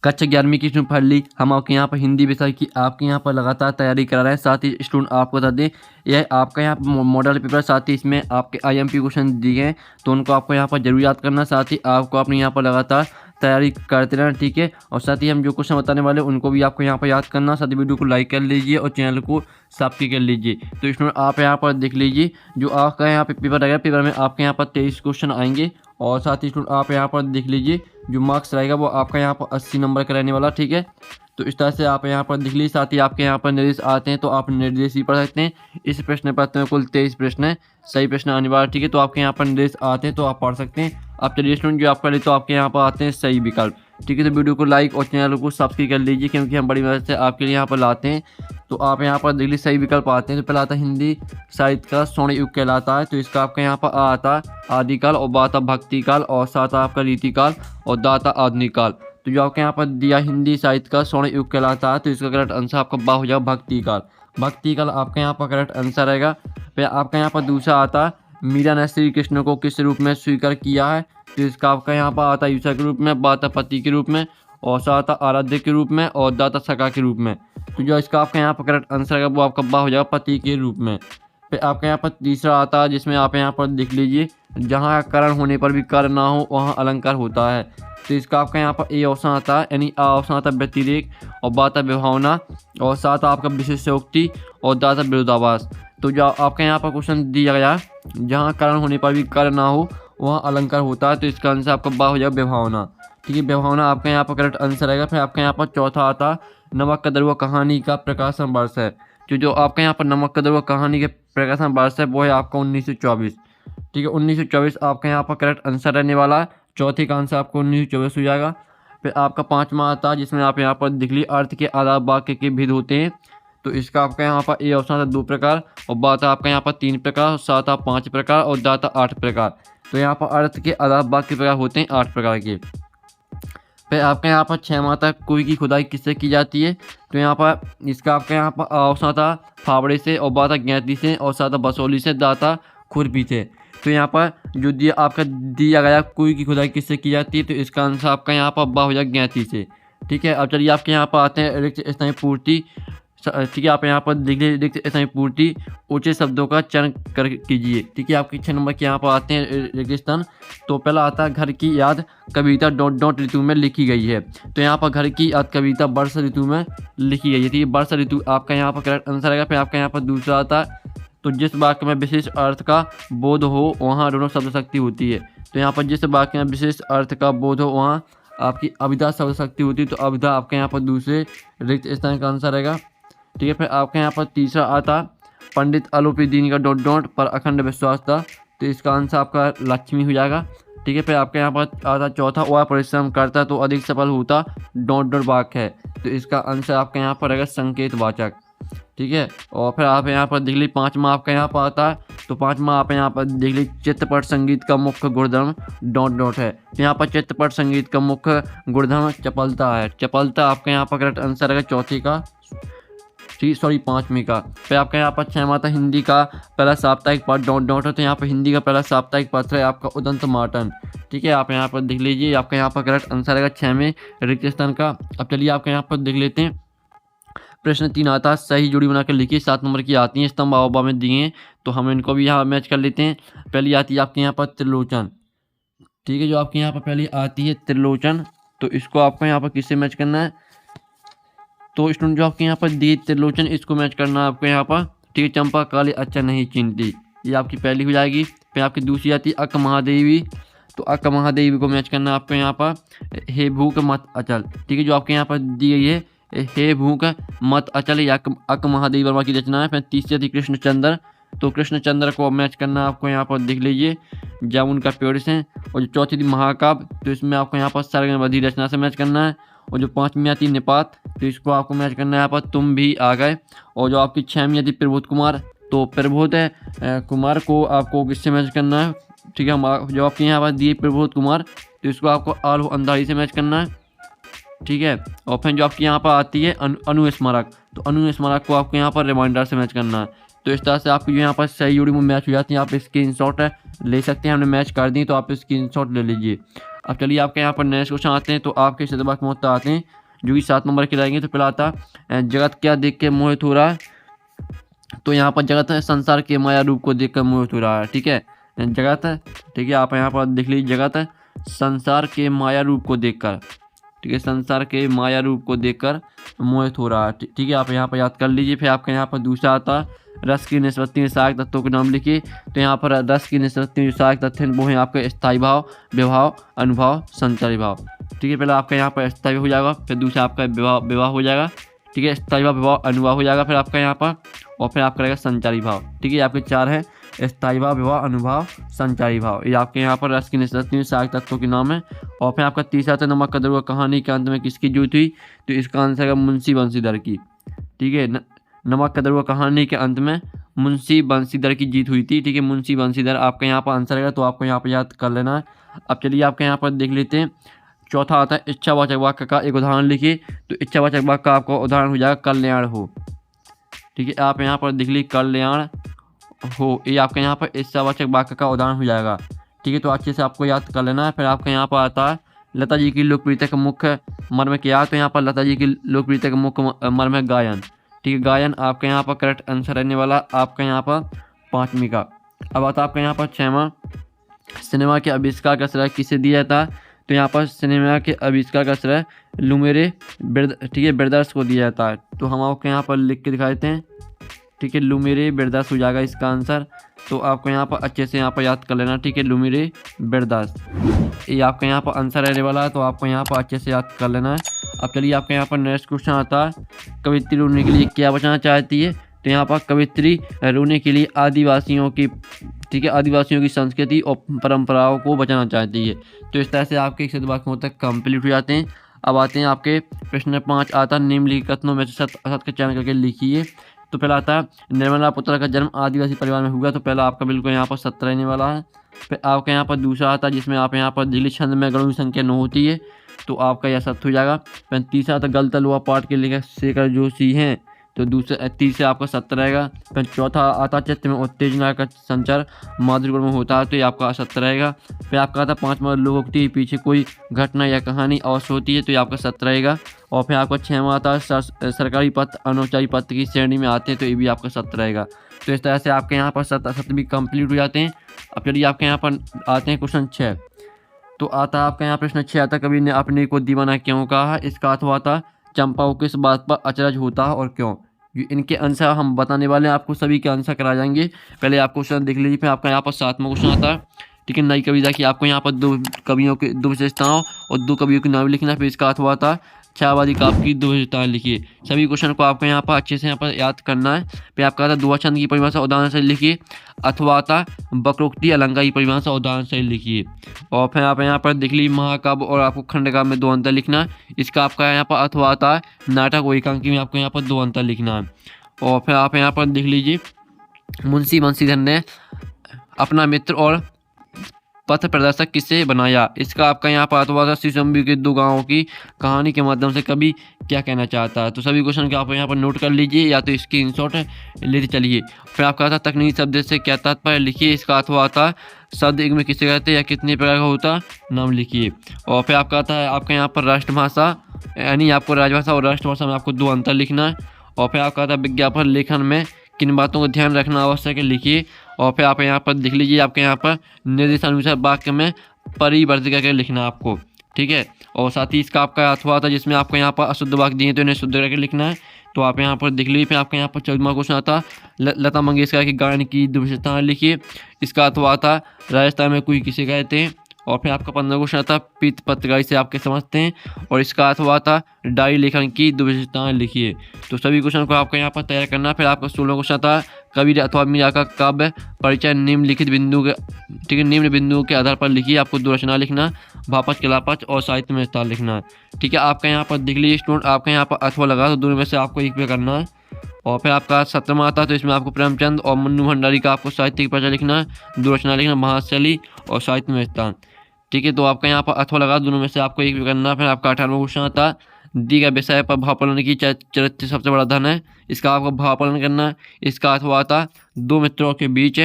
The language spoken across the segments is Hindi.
कक्षा 11वीं की पढ़ ली। हम आपके यहाँ पर हिंदी विषय की आपके यहाँ पर लगातार तैयारी करा रहे हैं। साथ ही स्टूडेंट आपको बता दें, यह आपका यहाँ पर मॉडल पेपर, साथ ही इसमें आपके IMP क्वेश्चन दिए हैं, तो उनको आपको यहाँ पर जरूर याद करना। साथ ही आपको अपने यहाँ पर लगातार तैयारी करते रहना, ठीक है। और साथ ही हम जो क्वेश्चन बताने वाले हैं उनको भी आपको यहाँ पर याद करना। साथ ही वीडियो को लाइक कर लीजिए और चैनल को सब्सक्राइब कर लीजिए। तो स्टूडेंट आप यहाँ पर देख लीजिए, जो आपका यहाँ पे पेपर रहेगा, पेपर में आपके यहाँ पर 23 क्वेश्चन आएंगे। और साथ ही स्टूडेंट आप यहाँ पर देख लीजिए, जो मार्क्स रहेगा वो आपका यहाँ पर 80 नंबर का रहने वाला, ठीक है। तो इस तरह से आप यहाँ पर देख लीजिए। साथ ही आपके यहाँ पर निर्देश आते हैं, तो आप निर्देश भी पढ़ सकते हैं। इस प्रश्न पत्र में कुल 23 प्रश्न है, सही प्रश्न अनिवार्य, ठीक है। तो आपके यहाँ पर निर्देश आते हैं तो आप पढ़ सकते हैं। आप चलिए स्टूडेंट, जो आपका लिए तो आपके यहाँ पर आते हैं सही विकल्प, ठीक है। तो वीडियो को लाइक और चैनल को सब्सक्राइब कर लीजिए, क्योंकि हम बड़ी मदद से आपके लिए यहाँ पर लाते हैं। तो आप यहाँ पर देख लीजिए सही विकल्प आते हैं। तो पहला आता है हिंदी साहित्य का स्वर्ण युग कहलाता है, तो इसका आपका यहाँ पर आता है आदिकाल, और बाता भक्ति काल, और साथ आपका रीतिकाल, और दाता आधुनिक काल। तो जो आपके यहाँ पर दिया हिंदी साहित्य का स्वर्ण युग कहलाता है, तो इसका करेक्ट आंसर आपका बा हो जाएगा भक्ति काल। भक्ति काल आपका यहाँ पर करेक्ट आंसर रहेगा। फिर आपका यहाँ पर दूसरा आता है मीरा ने श्री कृष्ण को किस रूप में स्वीकार किया है, तो इसका आपका यहाँ पर आता है ईसा के रूप में, बाता पति के रूप में, और साथ आराध्य के रूप में, और दाता सखा के रूप में। तो जो इसका आपका यहाँ पर करेक्ट आंसर है वो आपका बा हो जाएगा पति के रूप में। फिर आपका यहाँ पर तीसरा आता है, जिसमें आप यहाँ पर देख लीजिए, जहाँ कारण होने पर भी कार्य ना हो वहाँ अलंकार होता है। तो इसका आपका यहाँ पर ए ऑप्शन आता है, यानी आ ऑप्शन आता है व्यतिरेक, और बाता विभावना, और साथ आपका विशेषोक्ति, और दाता विरोधाभास। तो जो आपका यहाँ पर क्वेश्चन दिया गया, जहाँ कारण होने पर भी कार्य ना हो वहाँ अलंकार होता है, तो इसका आंसर आपका बा हो जाएगा विभावना, ठीक है। विभावना आपका यहाँ पर करेक्ट आंसर रहेगा। फिर आपका यहाँ पर चौथा आता है नमक का दरुआ कहानी का प्रकाशन वर्ष है, जो आपका यहाँ पर नमक का दरुआ कहानी के प्रकाशन वर्ष है वो है आपका 1924, ठीक है। 1924 आपका यहाँ पर करेक्ट आंसर रहने वाला है। चौथे का आंसर आपको 1924 हो जाएगा। फिर आपका पाँचवा आता है, जिसमें आप यहाँ पर देख लीजिए अर्थ के आधार वाक्य के भेद होते हैं, तो इसका आपका यहाँ पर ए ऑप्शन आता है 2 प्रकार, और बाता आपका यहाँ पर 3 प्रकार, सात आप 5 प्रकार, और दाता 8 प्रकार। तो यहाँ पर अर्थ के आधार वाक्य प्रकार होते हैं 8 प्रकार के। फिर आपके यहाँ पर 6 माह तक कुएं की खुदाई किससे की जाती है, तो यहाँ पर इसका आपका यहाँ पर ऑप्शन आता फावड़े से, और बाता गैंती से, और साथ बसोली से, दाता खुरपी से। तो यहाँ पर जो आपका दिया गया कुएं की खुदाई किससे की जाती है, तो इसका आंसर आपका यहाँ पर बा हो जाएगा गैंती से, ठीक है। अब चलिए आपके यहाँ पर आते हैं रिक्त स्थान पूर्ति, ठीक है। आप यहाँ पर देख लीजिए रिक्त स्थान पूर्ति ऊंचे शब्दों का चयन कर कीजिए, ठीक है। आपके 6 नंबर के यहाँ पर आते हैं रिक्त स्थान। तो पहला आता है घर की याद कविता डॉट ऋतु में लिखी गई है, तो यहाँ पर घर की याद कविता वर्षा ऋतु में लिखी गई है, ठीक है। वर्षा ऋतु आपका यहाँ पर करेक्ट आंसर आएगा। फिर आपका यहाँ पर दूसरा आता है तो जिस वाक्य में विशेष अर्थ का बोध हो वहाँ ऋण शब्द शक्ति होती है, तो यहाँ पर जिस वाक्य में विशेष अर्थ का बोध हो वहाँ आपकी अभिधा शब्द शक्ति होती है, तो अभिधा आपके यहाँ पर दूसरे रिक्त स्थान का आंसर रहेगा, ठीक है। फिर आपके यहाँ पर तीसरा आता पंडित अलोपीदीन का डॉट पर अखंड विश्वास था, तो इसका आंसर आपका लक्ष्मी हो जाएगा, ठीक है। फिर आपके यहाँ पर आता चौथा वह परिश्रम करता तो अधिक सफल होता डॉट वाक्य है, तो इसका आंसर आपके यहाँ पर रहेगा संकेत वाचक, ठीक है। और फिर आप यहाँ पर देख लीजिए 5वां आपका यहाँ पर आता है, तो 5वां आप यहाँ पर देख लीजिए चित्रपट संगीत का मुख्य गुणधर्म डॉट है, तो यहाँ पर चित्रपट संगीत का मुख्य गुणधर्म चपलता है। चपलता आपका यहाँ पर करेक्ट आंसर रहेगा चौथे का, सॉरी 5वें का। फिर आपका यहाँ पर 6वां था हिंदी का पहला साप्ताहिक पत्र डॉट है, तो यहाँ पर हिंदी का पहला साप्ताहिक पत्र है आपका उदंत मार्टन, ठीक है। आप यहाँ पर देख लीजिए आपका यहाँ पर करेक्ट आंसर रहेगा 6वें रिक्त स्थान का। अब चलिए आपका यहाँ पर देख लेते हैं प्रश्न 3 आता है सही जोड़ी बनाकर लिखिए। 7 नंबर की आती हैं, स्तंभ आवबा में दिए हैं, तो हम इनको भी यहाँ मैच कर लेते हैं। पहली आती है आपके यहाँ पर त्रिलोचन, ठीक है। जो आपके यहाँ पर पहली आती है त्रिलोचन, तो इसको आपको यहाँ पर किससे मैच करना है, तो स्टूडेंट जो आपके यहाँ पर दी त्रिलोचन इसको मैच करना है आपको यहाँ पर, ठीक है। चंपा काली अच्छा नहीं चिंती, ये आपकी पहली हो जाएगी। फिर आपकी दूसरी आती है अक महादेवी, तो अक महादेवी को मैच करना है आपको यहाँ पर हे भूख मत अचल, ठीक है। जो आपके यहाँ पर दी गई है हे भूख मत अचल, या अक महादेवी वर्मा की रचना है। फिर तीसरी आती कृष्णचंद्र, तो कृष्णचंद्र को मैच करना है आपको यहाँ पर देख लीजिए जब उनका पेड़ से। और जो चौथी थी महाकाव्य, तो इसमें आपको यहाँ पर सरगमवधि रचना से मैच करना है। और जो 5वीं आती निपात, तो इसको आपको मैच करना है यहाँ पर तुम भी आ गए। और जो आपकी 6वीं आती प्रबोध कुमार, तो प्रबोध कुमार को आपको किससे मैच करना है, ठीक है। जो आपके यहाँ पर दिए प्रबोध कुमार, तो इसको आपको आलू अंधारी से मैच करना है, ठीक है। और फिर जो आपकी यहाँ पर आती है अनुस्मारक, तो अनुस्मारक को आपको यहाँ पर रिमाइंडर से मैच करना है। तो इस तरह से आपकी जो यहाँ पर सही जोड़ी में मैच हो जाती है। आप स्क्रीनशॉट ले सकते हैं, हमने मैच कर दी तो आप स्क्रीनशॉट ले लीजिए। अब चलिए आपके यहाँ पर नेक्स्ट क्वेश्चन आते हैं। तो आपके शतभाग में होता आते हैं जो कि 7 नंबर के रहेंगे। तो पहला आता जगत क्या देख के मोहित हो रहा है। तो यहाँ पर जगत है संसार के माया रूप को देखकर मोहित हो रहा है। ठीक है, जगत है, ठीक है, आप यहाँ पर देख लीजिए जगत है संसार के माया रूप को देखकर, ठीक है, संसार के माया रूप को देखकर मोहित हो रहा है। ठीक है, आप यहाँ पर याद कर लीजिए। फिर आपके यहाँ पर दूसरा आता है रस की निष्पत्ति में सहायक तत्वों के नाम लिखिए। तो यहाँ पर रस की निष्पत्ति में सहायक तत्व हैं वो हैं आपके स्थायी भाव, विभाव, अनुभाव, संचारी भाव। ठीक है, पहले आपका यहाँ पर स्थायी हो जाएगा, फिर दूसरा आपका विवाह हो जाएगा। ठीक है, स्थायी भाव, विवाह, अनुभाव हो जाएगा फिर आपका यहाँ पर, और फिर आपका रहेगा संचारी भाव। ठीक है, आपके 4 है स्थायी भाव, विवाह, अनुभाव, संचारी भाव। ये आपके यहाँ पर रस की निष्पत्ति में सहायक तत्वों के नाम है। और फिर आपका तीसरा था नमक का दरुआ कहानी के अंत में किसकी जीत हुई। तो इसका आंसर है मुंशी बंशीधर की। ठीक है, नमक का दरुआ कहानी के अंत में मुंशी बंशीधर की जीत हुई थी। ठीक है, मुंशी बंशीधर आपका यहाँ पर आंसर है, तो आपको यहाँ पर याद कर लेना है। अब चलिए आपके यहाँ पर देख लेते हैं। चौथा आता है इच्छावाचक वाक्य का एक उदाहरण लिखिए। तो इच्छावाचक वाक्य का आपका उदाहरण हो जाएगा कल्याण हो। ठीक है, आप यहाँ पर देख लीजिए कल्याण हो, ये आपके यहाँ पर इच्छावाचक वाक्य का उदाहरण हो जाएगा। ठीक है, तो अच्छे से आपको याद कर लेना है। फिर आपके यहाँ पर आता है लता जी की लोकप्रियता का मुख्य मर्म क्या है। तो यहाँ पर लता जी की लोकप्रियता का मुख्य मर्म है गायन। ठीक है, गायन आपके यहाँ पर करेक्ट आंसर रहने वाला आपका यहाँ पर 5वीं का। अब आता है आपका यहाँ पर 6वां सिनेमा के आविष्कार का श्रेय किसे दिया जाता है। तो यहाँ पर सिनेमा के आविष्कार का श्रेय लुमेरे ठीक है ब्रदर्स को दिया जाता है। तो हम आपको यहाँ पर लिख के दिखा देते हैं। ठीक है, लुमेरे ब्रदर्स हो जाएगा इसका आंसर। तो आपको यहाँ पर अच्छे से यहाँ पर याद कर लेना। ठीक है, लुमेरे ब्रदर्स ये आपका यहाँ पर आंसर रहने वाला है, तो आपको यहाँ पर अच्छे से याद कर लेना है। अब चलिए आपके यहाँ पर नेक्स्ट क्वेश्चन आता है कवित्री रोने के लिए क्या बचाना चाहती है। तो यहाँ पर कवित्री रोने के लिए आदिवासियों की, ठीक है, आदिवासियों की संस्कृति और परंपराओं को बचाना चाहती है। तो इस तरह से आपके शतभाग में तक कंप्लीट हो जाते हैं। अब आते हैं आपके प्रश्न 5 आता निम्नलिखित कथनों में से सत्य का चयन करके लिखिए। तो पहला आता है निर्मला पुत्र का जन्म आदिवासी परिवार में हुआ। तो पहला आपका बिल्कुल यहाँ पर सत्य रहने वाला है। फिर आपका यहाँ पर दूसरा आता है जिसमें आप यहाँ पर दिल्ली छंद में गणों की संख्या 9 होती है। तो आपका यह सत्य हो जाएगा। फिर तीसरा आता गलता लुआ पाठ के लेखक शेखर जोशी हैं। तो तीसरा आपका सत्य रहेगा। फिर चौथा आता चित्त में उत्तेजना का संचार माधुर्य गुण में होता है। तो ये आपका सत्य रहेगा। फिर आपका आता 5वां लोकोक्ति के पीछे कोई घटना या कहानी अवश्य होती है। तो ये आपका सत्य रहेगा। और फिर आपका 6वां आता सरकारी पद अनौपचारिक पद की श्रेणी में आते हैं। तो ये भी आपका सत्य रहेगा। तो इस तरह से आपके यहाँ पर सत्य भी कंप्लीट हो जाते हैं। अब चलिए आपके यहाँ पर आते हैं क्वेश्चन 6। तो आता आपका यहाँ प्रश्न 6 आता कवि ने अपने को दीवाना क्यों कहा है। इसका अर्थ हुआ था चंपा को किस बात पर अचरज होता है और क्यों। इनके आंसर हम बताने वाले हैं, आपको सभी के आंसर करा जाएंगे। पहले आप क्वेश्चन देख लीजिए। फिर आपका यहाँ पर 7वां क्वेश्चन आता है। ठीक है, नई कविता की आपको यहाँ पर 2 कवियों के 2 विशेषताओं और 2 कवियों के नाम लिखना है। फिर इसका अर्थ हुआ था छायावादी काव्य की 2 विशेषताएं लिखिए। सभी क्वेश्चन को आपको यहाँ पर अच्छे से यहाँ पर याद करना है। फिर आपका आता दोहा छंद की परिभाषा उदाहरण से लिखिए। अथवा आता वक्रोक्ति अलंकार की परिभाषा उदाहरण से लिखिए। और फिर आप यहाँ पर देख लीजिए महाकाव्य और आपको खंडकाव्य में 2 अंतर लिखना है। इसका आपका यहाँ पर अथवा आता है नाटक और एकांकी में आपको यहाँ पर 2 अंतर लिखना है। और फिर आप यहाँ पर देख लीजिए मुंशी बंशीधर ने अपना मित्र और पथ प्रदर्शक किसे बनाया। इसका आपका यहाँ पर अथवा शिशंबी के 2 गाँवों की कहानी के माध्यम से कवि क्या कहना चाहता है। तो सभी क्वेश्चन को आप यहाँ पर नोट कर लीजिए या तो स्क्रीनशॉट लेते चलिए। फिर आपका आता तकनीकी शब्द से क्या तात्पर्य लिखिए। इसका अथवा आता शब्द एक में किसे कहते हैं या कितने प्रकार का होता नाम लिखिए। और फिर आपका आता है आपका यहाँ पर राष्ट्रभाषा यानी आपको राजभाषा और राष्ट्रभाषा में आपको 2 अंतर लिखना है। और फिर आपका आता विज्ञापन लेखन में किन बातों का ध्यान रखना आवश्यक है लिखिए। और फिर आप यहाँ पर देख लीजिए आपके यहाँ पर निर्देशानुसार वाक्य में परिवर्तित करके लिखना आपको। ठीक है, और साथ ही इसका आपका अथवा था जिसमें आपको यहाँ पर अशुद्ध वाक्य दिए तो इन्हें शुद्ध करके लिखना है। तो आप यहाँ पर देख लीजिए। फिर आपके यहाँ पर 14वां क्वेश्चन आता लता मंगेशकर के गायन की 2 विशेषताएं लिखिए। इसका अथवा था राजस्थान में कोई किसे कहते हैं। और फिर आपका 15वां क्वेश्चन आता पीत पत्रकारिता से आपके समझते हैं। और इसका अर्थ हुआ था डायरी लेखन की 2 विशेषताएं लिखिए। तो सभी क्वेश्चन को आपको यहाँ पर तैयार करना। फिर आपका 16वां क्वेश्चन आता कवि अथवा मीरा का काव्य परिचय निम्नलिखित बिंदु के, ठीक है, निम्न बिंदुओं के आधार पर लिखिए। आपको 2 रचना लिखना, भापच कलापच और साहित्य में विस्तार लिखना है। ठीक है, आपका यहाँ पर देख लीजिए स्टूडेंट आपका यहाँ पर अथवा लगा तो दोनों में से आपको एक पे करना है। और फिर आपका 17वां आता है तो इसमें आपको प्रेमचंद और मन्नू भंडारी का आपको साहित्य की परिचय लिखना है, 2 रचना लिखना, महाशैली और साहित्य में विस्तार। ठीक है, तो आपका यहाँ पर अथवा लगा दोनों में से आपको एक भी करना। फिर आपका 18वां क्वेश्चन आता दी गए विषय पर भावपालन की चरित्र सबसे बड़ा धन है। इसका आपको भावपालन करना है। इसका अथवा आता 2 मित्रों के बीच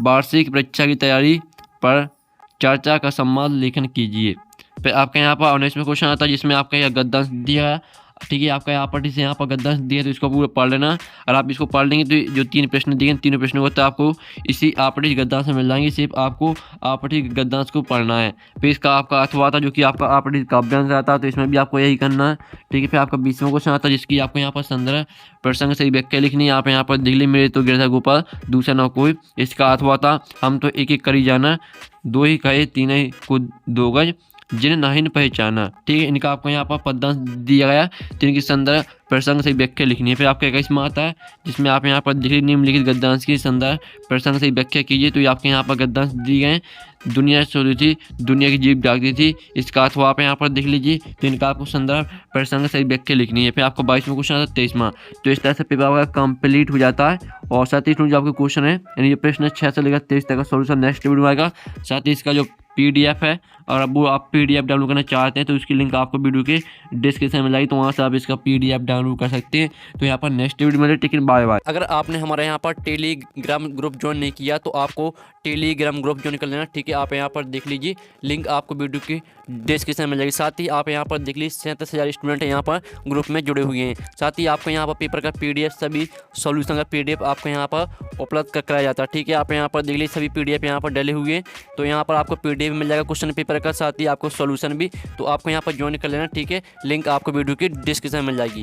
वार्षिक परीक्षा की तैयारी पर चर्चा का संवाद लेखन कीजिए। फिर आपका यहाँ पर 19वां क्वेश्चन आता है जिसमें आपका यह गद्यांश दिया है, ठीक है। आपका यहाँ पर गद्यांश दिया है तो इसको पूरा पढ़ लेना। और आप इसको पढ़ लेंगे तो जो 3 प्रश्न दिए हैं, तीनों प्रश्नों को तो आपको इसी आपटित गद्यांश में मिल जाएंगे। सिर्फ आपको आपटित गद्यांश को पढ़ना है। फिर इसका आपका अथवा आता है जो कि आपका आपटित काव्यांश आता है, तो इसमें भी आपको यही करना है, ठीक है। फिर आपका 20वां क्वेश्चन आता है जिसकी आपको यहाँ पर संदर्भ प्रसंग से व्याख्या लिखनी है। आप यहाँ पर दिल्ली मेरे तो गिरधा गोपाल दूसरा न कोई। इसका अथवा था हम तो एक एक करी जाना, दो ही कहे तीन ही को दो गज, जिन्हें नाहिन पहचाना, ठीक है। इनका आपको यहाँ पर पद्यांश दिया गया, तो इनकी संदर्भ प्रसंग से व्याख्या लिखनी है। फिर आपका 21वां आता है जिसमें आप यहाँ पर लिखिए निम्नलिखित गद्यांश की संदर्भ प्रसंग से व्याख्या कीजिए। तो ये आपके यहाँ पर गद्यांश दिए गए। दुनिया सोती थी, दुनिया की जीभ जागती थी, इसका अथवा आप यहाँ पर देख लीजिए। तो इनका आपको संदर्भ प्रसंग से व्याख्या लिखनी है। फिर आपको 22वां क्वेश्चन आता है 23वां। तो इस तरह से पेपर आपका कंप्लीट हो जाता है। और साथ ही जो आपके क्वेश्चन है यानी ये प्रश्न 6 से लेकर 23 तक का सोल्यूशन नेक्स्ट वीडियो में आएगा। साथ ही इसका जो PDF है, और अब वो आप PDF डाउनलोड करना चाहते हैं तो उसकी लिंक आपको वीडियो के डिस्क्रिप्शन में मिलेगी, तो वहाँ से आप इसका PDF डाउनलोड कर सकते हैं। तो यहाँ पर नेक्स्ट वीडियो में टिकट बाय बाय। अगर आपने हमारे यहाँ पर टेलीग्राम ग्रुप ज्वाइन नहीं किया तो आपको टेलीग्राम ग्रुप ज्वाइन कर लेना, ठीक है। आप यहाँ पर देख लीजिए, लिंक आपको वीडियो की डिस्क्रिप्शन में मिलेगी। साथ ही आप यहाँ पर देख लीजिए 37,000 स्टूडेंट यहाँ पर ग्रुप में जुड़े हुए हैं। साथ ही आपको यहाँ पर पेपर का PDF सभी सॉल्यूशन का PDF आपको यहाँ पर उपलब्ध कराया जाता है, ठीक है। आप यहाँ पर देख लीजिए सभी PDF यहाँ पर डले हुए हैं, तो यहाँ पर आपको PDF मिल जाएगा क्वेश्चन पेपर का, साथ ही आपको सॉल्यूशन भी। तो आपको यहाँ पर ज्वाइन कर लेना, ठीक है। लिंक आपको वीडियो की डिस्क्रिप्शन में मिल जाएगी।